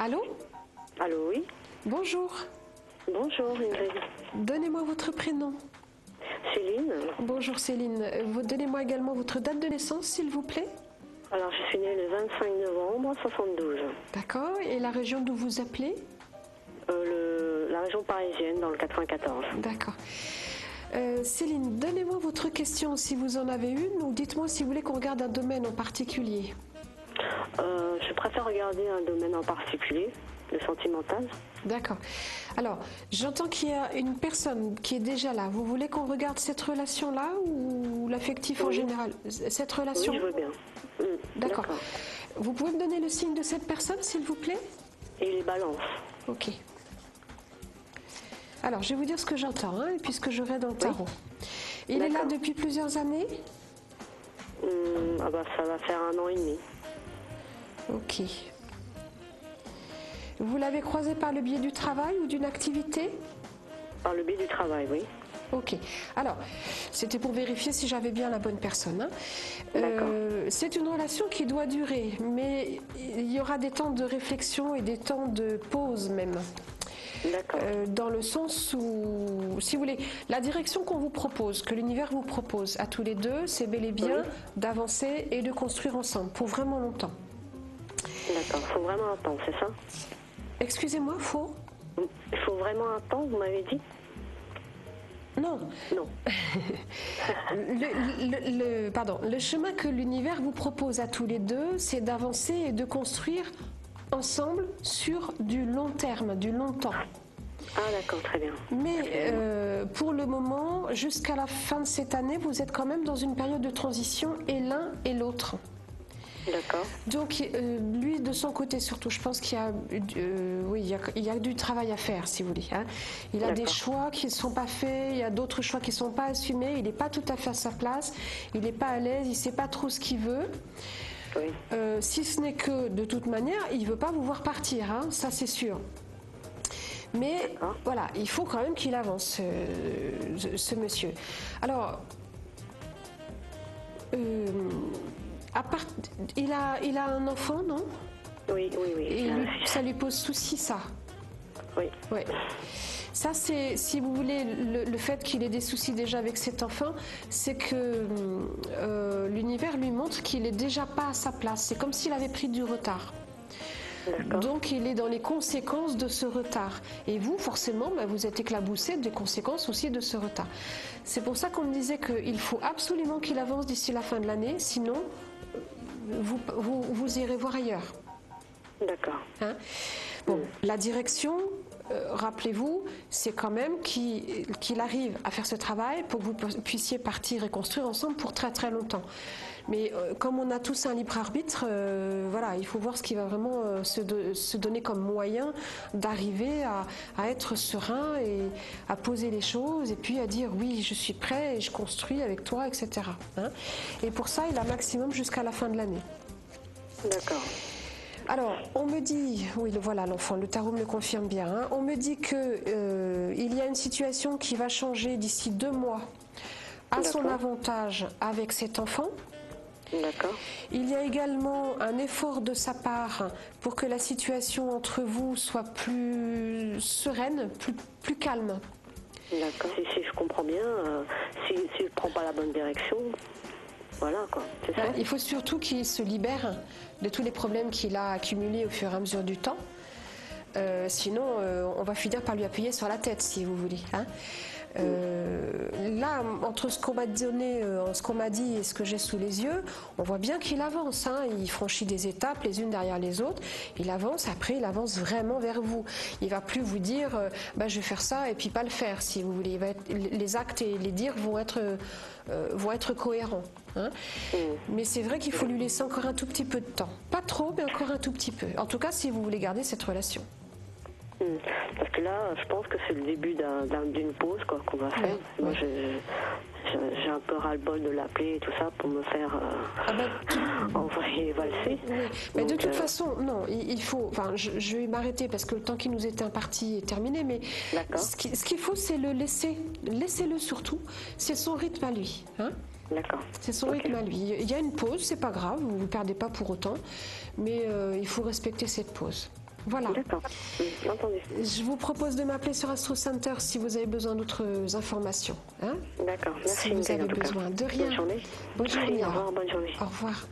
Allô? Allô, oui. Bonjour. Bonjour, Ingrid. Donnez-moi votre prénom. Céline. Bonjour Céline. Donnez-moi également votre date de naissance, s'il vous plaît. Alors, je suis née le 25 novembre 72. D'accord. Et la région d'où vous appelez? La région parisienne, dans le 94. D'accord. Céline, donnez-moi votre question si vous en avez une, ou dites-moi si vous voulez qu'on regarde un domaine en particulier. Je préfère regarder un domaine en particulier, le sentimental. D'accord. Alors, j'entends qu'il y a une personne qui est déjà là. Vous voulez qu'on regarde cette relation-là ou l'affectif en général? Cette relation? Oui, je veux bien. D'accord. Vous pouvez me donner le signe de cette personne, s'il vous plaît? Et les balances. Ok. Alors, je vais vous dire ce que j'entends, hein, puisque je vais dans le tarot. Il est là depuis plusieurs années? Ça va faire 1 an et demi. Ok. Vous l'avez croisé par le biais du travail ou d'une activité? Par le biais du travail, oui. Ok. Alors, c'était pour vérifier si j'avais bien la bonne personne. C'est une relation qui doit durer, mais il y aura des temps de réflexion et des temps de pause même. D'accord. Dans le sens où, si vous voulez, la direction qu'on vous propose, que l'univers vous propose à tous les deux, c'est bel et bien d'avancer et de construire ensemble pour vraiment longtemps. D'accord. Il faut vraiment un temps, c'est ça? Excusez-moi, faux? Il faut vraiment un temps, vous m'avez dit? Non. Non. Le chemin que l'univers vous propose à tous les deux, c'est d'avancer et de construire ensemble sur du long terme, du long temps. Ah d'accord, très bien. Mais pour le moment, jusqu'à la fin de cette année, vous êtes quand même dans une période de transition et l'un et l'autre. D'accord. Donc lui de son côté surtout, je pense qu'il y a, il y a du travail à faire si vous voulez. Hein. Il a des choix qui ne sont pas faits, il y a d'autres choix qui ne sont pas assumés, il n'est pas tout à fait à sa place, il n'est pas à l'aise, il ne sait pas trop ce qu'il veut. Oui. Si ce n'est que de toute manière, il ne veut pas vous voir partir, hein, ça c'est sûr. Mais voilà, il faut quand même qu'il avance, ce monsieur. Alors, il a un enfant, non? Oui. Et ça lui pose souci, ça? Oui. Ouais. Ça, c'est, si vous voulez, le fait qu'il ait des soucis déjà avec cet enfant, c'est que l'univers lui montre qu'il n'est déjà pas à sa place. C'est comme s'il avait pris du retard. Donc il est dans les conséquences de ce retard. Et vous, forcément, vous êtes éclaboussé des conséquences aussi de ce retard. C'est pour ça qu'on me disait qu'il faut absolument qu'il avance d'ici la fin de l'année, sinon vous irez voir ailleurs. D'accord. Hein? Bon, la direction, rappelez-vous, c'est quand même qu'il arrive à faire ce travail pour que vous puissiez partir et construire ensemble pour très très longtemps. Mais comme on a tous un libre arbitre, voilà, il faut voir ce qui va vraiment se donner comme moyen d'arriver à être serein et à poser les choses et puis à dire oui, je suis prêt et je construis avec toi, etc. Hein? Et pour ça, il a maximum jusqu'à la fin de l'année. D'accord. Alors, on me dit, oui, voilà, l'enfant, le tarot me le confirme bien, hein, on me dit qu'il y a une situation qui va changer d'ici 2 mois à son avantage avec cet enfant. D'accord. Il y a également un effort de sa part pour que la situation entre vous soit plus sereine, plus calme. D'accord. Si je comprends bien, s'il ne prend pas la bonne direction, voilà quoi, c'est ça. Il faut surtout qu'il se libère de tous les problèmes qu'il a accumulés au fur et à mesure du temps. Sinon, on va finir par lui appuyer sur la tête, si vous voulez. Hein. Là, entre ce qu'on m'a donné, ce qu'on m'a dit et ce que j'ai sous les yeux, on voit bien qu'il avance. Hein. Il franchit des étapes les unes derrière les autres. Il avance, après il avance vraiment vers vous. Il va plus vous dire je vais faire ça et puis pas le faire, si vous voulez. Les actes et les dires vont être cohérents. Hein. Mais c'est vrai qu'il faut lui laisser encore un tout petit peu de temps. Pas trop, mais encore un tout petit peu. En tout cas, si vous voulez garder cette relation. Parce que là, je pense que c'est le début d'une pause qu'on va faire. Moi, j'ai un peu ras-le-bol de l'appeler et tout ça pour me faire envoyer valser. Oui. Mais de toute façon, non, il faut. Enfin, je vais m'arrêter parce que le temps qui nous était imparti est terminé. Mais ce qu'il faut, c'est le laisser. Laissez-le surtout. C'est son rythme à lui. Hein. D'accord. C'est son rythme à lui. Il y a une pause, c'est pas grave, vous ne perdez pas pour autant. Mais il faut respecter cette pause. Voilà. D'accord, entendu. Je vous propose de m'appeler sur Astro Center si vous avez besoin d'autres informations. Hein, d'accord, merci. Si vous avez besoin. De rien. Bonne journée. Bonne journée. Au revoir, bonne journée. Au revoir.